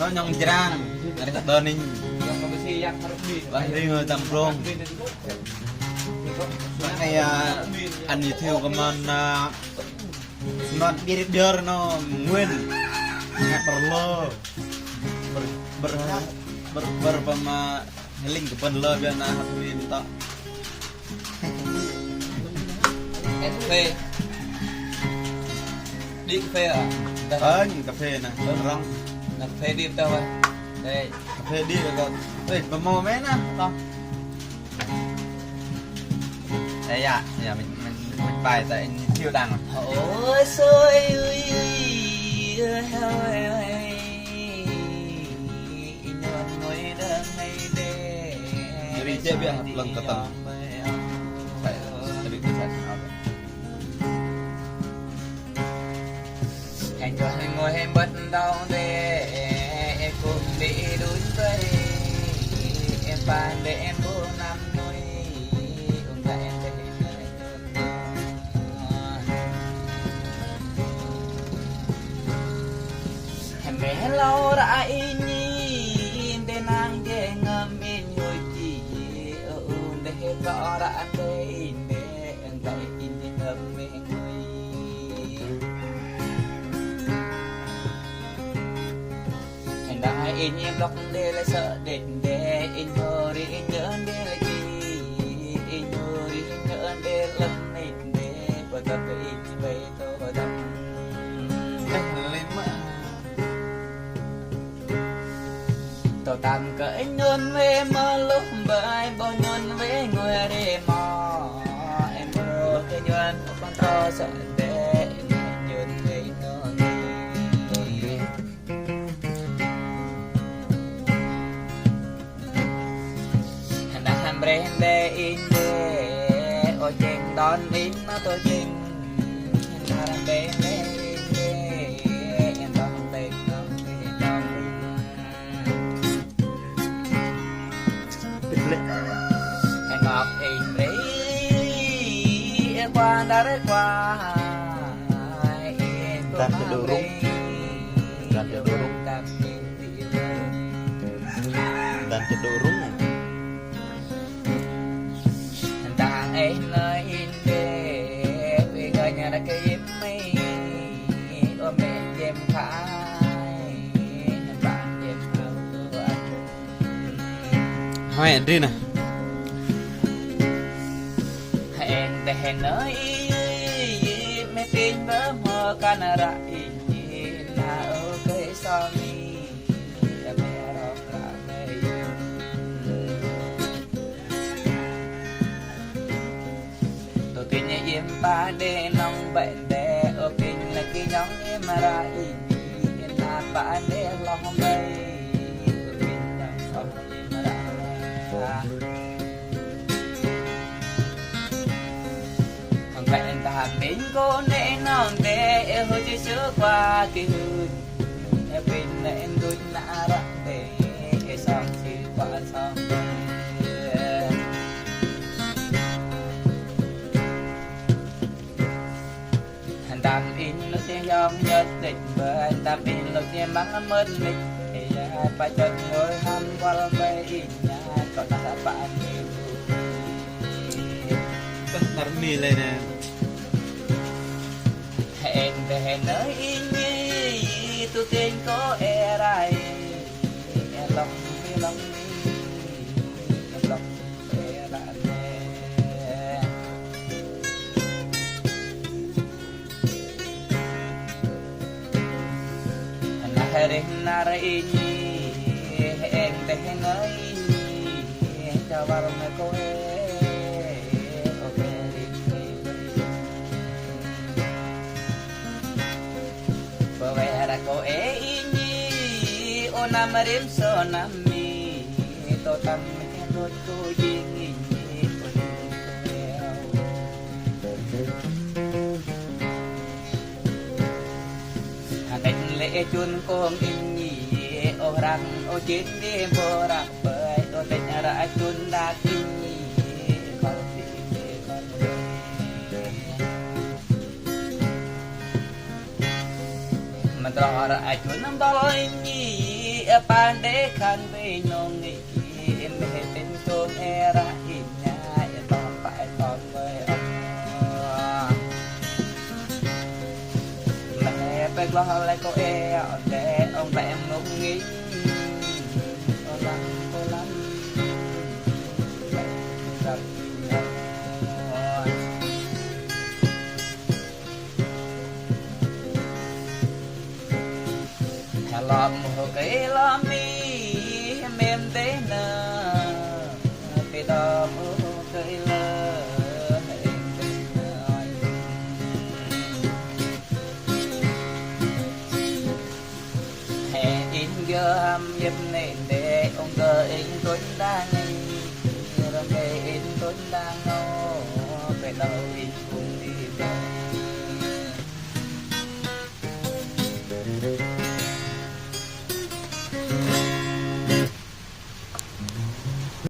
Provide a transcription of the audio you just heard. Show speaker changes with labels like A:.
A: nó nhong trang ada đơn ninh đi người tầm rong này anh gì theo cái món non biar nó nguyên nggak perlu berpama healing ke penlo biar nah minta
B: phê đi cà phê à
A: cà phê nè rong
B: cà phê đi đâu vậy đây
A: cà phê đi rồi còn đây mò mé nè con đây à mình bài tại siêu đằng
B: ôi xôi ơi
A: jadi dia biar leng ketemu jadi bisa
B: anh cho anh ngồi em bất đau để em cùng đi đuổi tới em bàn để em vô năm nuôi cùng lại em để em bé lâu đã nhìn để nàng để ngâm in ngồi chỉ để rõ đã đây để em tại in để ngâm mình đã in em lóc để lại sợ đền để in nhớ đi in nhớ để lại chi in nhớ đi in nhớ để lần này để và tập in về tôi tập
A: lên mà
B: tàu tạm cởi nhôn về mơ lúc bởi bao nhôn về người để mò em mơ cái nhôn con to sợ để nhôn về nơi Brende inde o jeng don in ma to jeng brende inde en don te don don en ngọc in re e qua da qua
A: dan kedurung dan kedurung
B: em nơi in đê vì người nhà đã kêu mi ôm em dèm khai bạn dèm hậu
A: hai anh đi nè
B: hẹn để hẹn nơi mẹ tin vỡ mơ can ra là ở cây sau mi mẹ đọc là mẹ em ba đê nong bệnh đê ở kinh là cái nhóm em mà ra em là ba đê lòng bay ở kinh là không em mà ra thằng bạn ta bên cô nè non đê em hơi chơi sữa qua cái hương em bên là em đôi nã ra đê em xong thì qua xong tạm in lúc xem dòng nhất định bởi tạm in lúc xem bắn mất lịch thì phải chân ngồi hăm qua lâm bay in nhà còn là bạn yêu
A: ntar mi lên nè
B: hẹn về hẹn nơi in như tôi tên có e rai e lòng e lòng e lòng e rai hẹn nara ini hẹn để hẹn nơi cho vào lòng cô ok bờ về đã cô ini onam rim so nami to tam hẹn đôi cô duyên lệ chun con in nhị ô răng ô chín đêm vô răng bơi ô tình ra chun đa in nhị con đi con mình đò ra chun năm bao in nhị pan đế khăn về nông nghị kỳ em mẹ tên chôn e ra hình nhà em toàn phải toàn với ông mẹ bé lo lại cô e để ông mẹ ngông nghĩ cô lắm gặp lọt một cái lọ mi mềm thế nè bị đỏ một cái lơ hè in giờ hầm dập nên để ông cờ in tuấn đang rồi nghe in tuấn đang